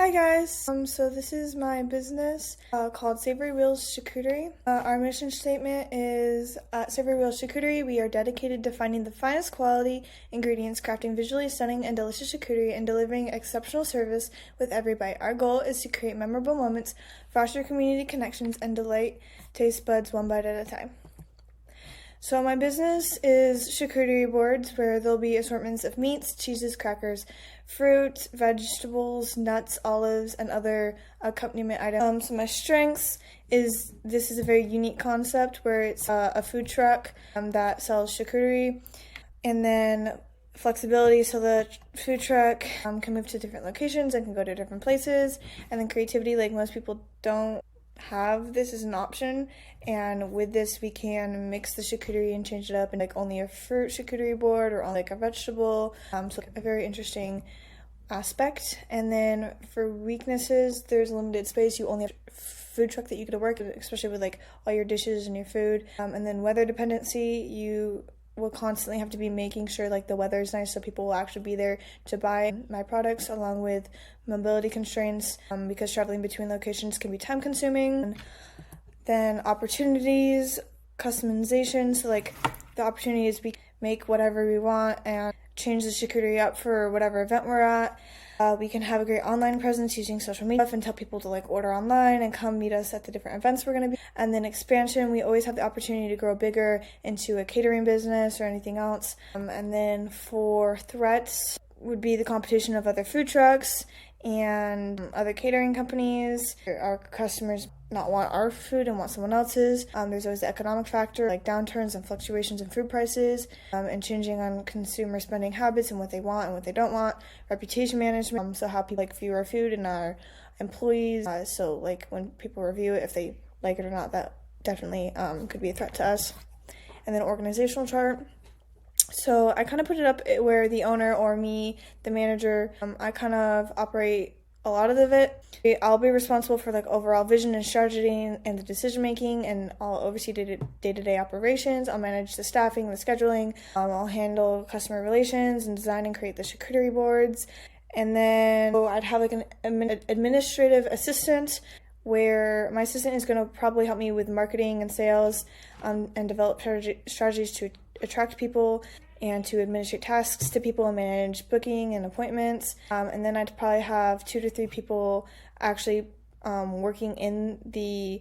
Hi guys, so this is my business called Savory Wheels Charcuterie. Our mission statement is, at Savory Wheels Charcuterie, we are dedicated to finding the finest quality ingredients, crafting visually stunning and delicious charcuterie, and delivering exceptional service with every bite. Our goal is to create memorable moments, foster community connections, and delight taste buds one bite at a time. So my business is charcuterie boards, where there'll be assortments of meats, cheeses, crackers, fruit, vegetables, nuts, olives, and other accompaniment items. So my strengths is this is a very unique concept where it's a food truck that sells charcuterie, and then flexibility, so the food truck can move to different locations and can go to different places, and then creativity, like most people don't have this as an option, and with this we can mix the charcuterie and change it up and like only a fruit charcuterie board or only like a vegetable, so a very interesting aspect. And then for weaknesses, there's limited space. You only have a food truck that you could work, especially with like all your dishes and your food, and then weather dependency, you will constantly have to be making sure like the weather is nice so people will actually be there to buy my products, along with mobility constraints, because traveling between locations can be time consuming. Then opportunities, customization, so like the opportunities we make whatever we want and change the charcuterie up for whatever event we're at. We can have a great online presence using social media and tell people to like order online and come meet us at the different events we're going to be. And then expansion, we always have the opportunity to grow bigger into a catering business or anything else. And then for threats would be the competition of other food trucks and other catering companies. Our customers not want our food and want someone else's. There's always the economic factor, like downturns and fluctuations in food prices, and changing on consumer spending habits and what they want and what they don't want. Reputation management, so how people like view our food and our employees. So like when people review it, if they like it or not, that definitely could be a threat to us. And then organizational chart. So I kind of put it up where the owner or me, the manager, I kind of operate a lot of it. I'll be responsible for like overall vision and strategy and the decision making, and I'll oversee day-to-day operations. I'll manage the staffing, the scheduling. I'll handle customer relations and design and create the charcuterie boards. And then I'd have like an administrative assistant, where my assistant is going to probably help me with marketing and sales, and develop strategies to attract people and to administrate tasks to people and manage booking and appointments. And then I'd probably have 2 to 3 people actually working in the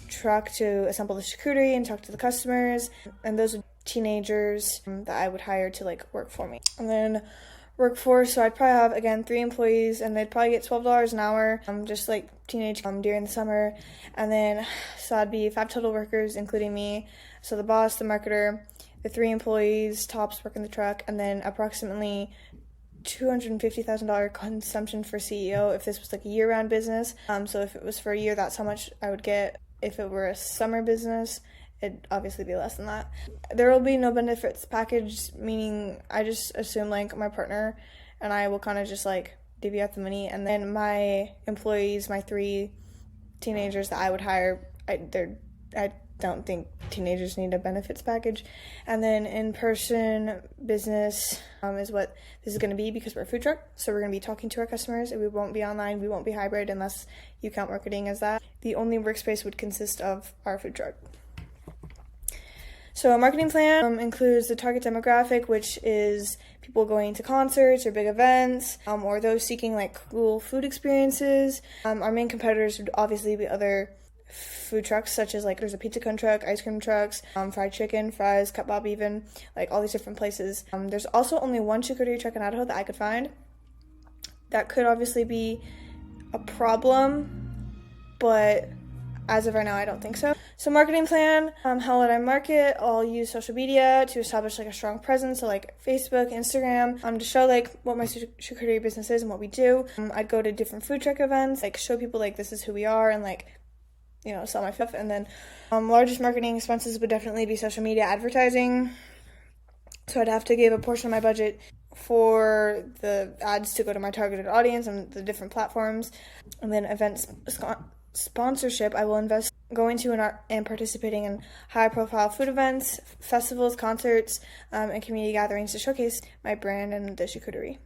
truck to assemble the charcuterie and talk to the customers. And those are teenagers that I would hire to like work for me. And then workforce, so I'd probably have, again, 3 employees, and they'd probably get $12 an hour, just like teenage during the summer. And then, so I'd be 5 total workers, including me. So the boss, the marketer, the 3 employees, tops working the truck, and then approximately $250,000 consumption for CEO if this was like a year-round business. So if it was for a year, that's how much I would get. If it were a summer business, it'd obviously be less than that. There will be no benefits package, meaning I just assume like my partner and I will kind of just like divvy out the money, and then my employees, my 3 teenagers that I would hire, I don't think teenagers need a benefits package. And then in-person business is what this is going to be, because we're a food truck, so we're going to be talking to our customers, and we won't be online, we won't be hybrid unless you count marketing as that. The only workspace would consist of our food truck. So a marketing plan includes the target demographic, which is people going to concerts or big events, or those seeking like cool food experiences. Our main competitors would obviously be other food trucks, such as like there's a pizza cone truck, ice cream trucks, fried chicken, fries, kebab, even like all these different places. There's also only one charcuterie truck in Idaho that I could find. That could obviously be a problem, but as of right now, I don't think so. So marketing plan, how would I market? I'll use social media to establish like a strong presence, so like Facebook, Instagram, to show like what my charcuterie business is and what we do. I'd go to different food truck events, like show people like this is who we are, and like, you know, sell my stuff. And then largest marketing expenses would definitely be social media advertising. So I'd have to give a portion of my budget for the ads to go to my targeted audience and the different platforms. And then events sponsorship, I will invest going to and participating in high-profile food events, festivals, concerts, and community gatherings to showcase my brand and the charcuterie.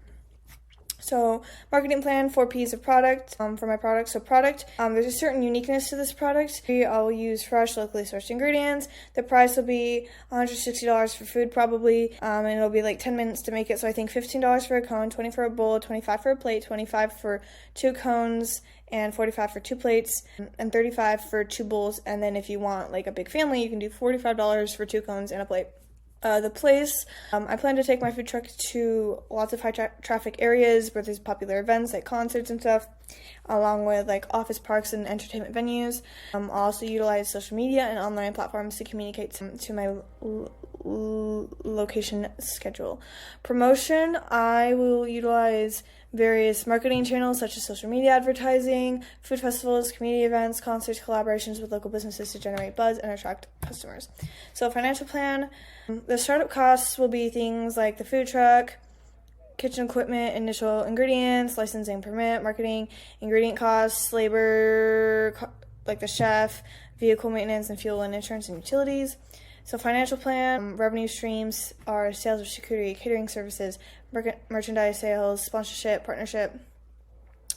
So marketing plan, 4 P's of product for my product. So product, there's a certain uniqueness to this product. I'll use fresh, locally sourced ingredients. The price will be $160 for food probably, and it'll be like 10 minutes to make it. So I think $15 for a cone, $20 for a bowl, $25 for a plate, $25 for 2 cones, and $45 for 2 plates, and $35 for 2 bowls. And then if you want like a big family, you can do $45 for 2 cones and a plate. The place, I plan to take my food truck to lots of high traffic areas where there's popular events like concerts and stuff, along with like office parks and entertainment venues. I'll also utilize social media and online platforms to communicate to my location schedule. Promotion, I will utilize various marketing channels such as social media advertising, food festivals, community events, concerts, collaborations with local businesses to generate buzz and attract customers. So financial plan, the startup costs will be things like the food truck, kitchen equipment, initial ingredients, licensing, permit, marketing, ingredient costs, labor, like the chef, vehicle maintenance, and fuel and insurance and utilities. So financial plan, revenue streams are sales of charcuterie, catering services, merchandise sales, sponsorship, partnership,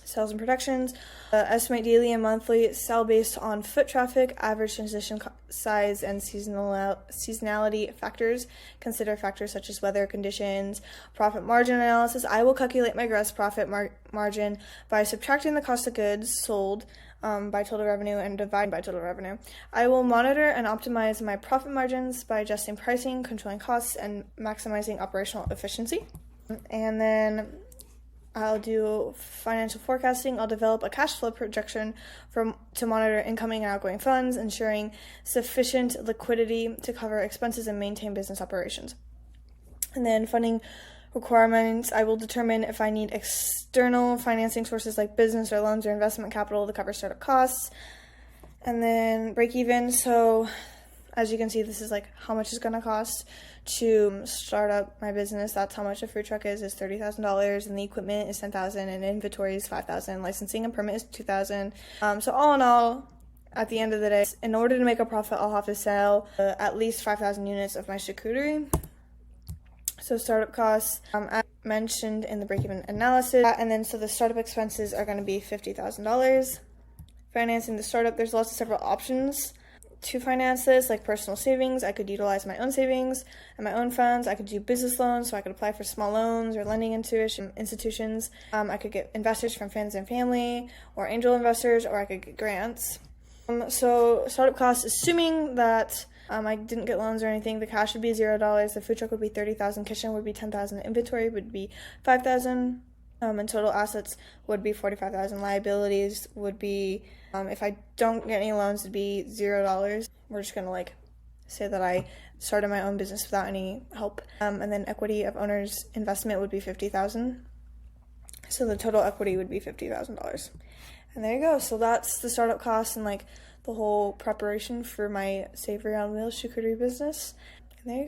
sales and productions. Estimate daily and monthly sell based on foot traffic, average transition size, and seasonality factors. Consider factors such as weather conditions. Profit margin analysis. I will calculate my gross profit margin by subtracting the cost of goods sold by total revenue and dividing by total revenue. I will monitor and optimize my profit margins by adjusting pricing, controlling costs, and maximizing operational efficiency. And then I'll do financial forecasting. I'll develop a cash flow projection to monitor incoming and outgoing funds, ensuring sufficient liquidity to cover expenses and maintain business operations. And then funding requirements, I will determine if I need external financing sources like business or loans or investment capital to cover startup costs. And then break even. So as you can see, this is like how much it's going to cost to start up my business. That's how much a food truck is $30,000, and the equipment is $10,000, and inventory is $5,000, licensing and permit is $2,000. So all in all, at the end of the day, in order to make a profit, I'll have to sell at least 5,000 units of my charcuterie. So startup costs, as mentioned in the break-even analysis, and then so the startup expenses are going to be $50,000. Financing the startup, there's lots of several options to finance this, like personal savings. I could utilize my own savings and my own funds. I could do business loans, so I could apply for small loans or lending institutions. I could get investors from friends and family, or angel investors, or I could get grants. So startup costs, assuming that I didn't get loans or anything, the cash would be $0. The food truck would be $30,000. Kitchen would be $10,000. Inventory would be $5,000. And total assets would be $45,000. Liabilities would be, if I don't get any loans, it'd be $0. We're just gonna like say that I started my own business without any help. And then equity of owner's investment would be $50,000. So the total equity would be $50,000. And there you go. So that's the startup costs and like the whole preparation for my Savory on Wheels charcuterie business. And there you go.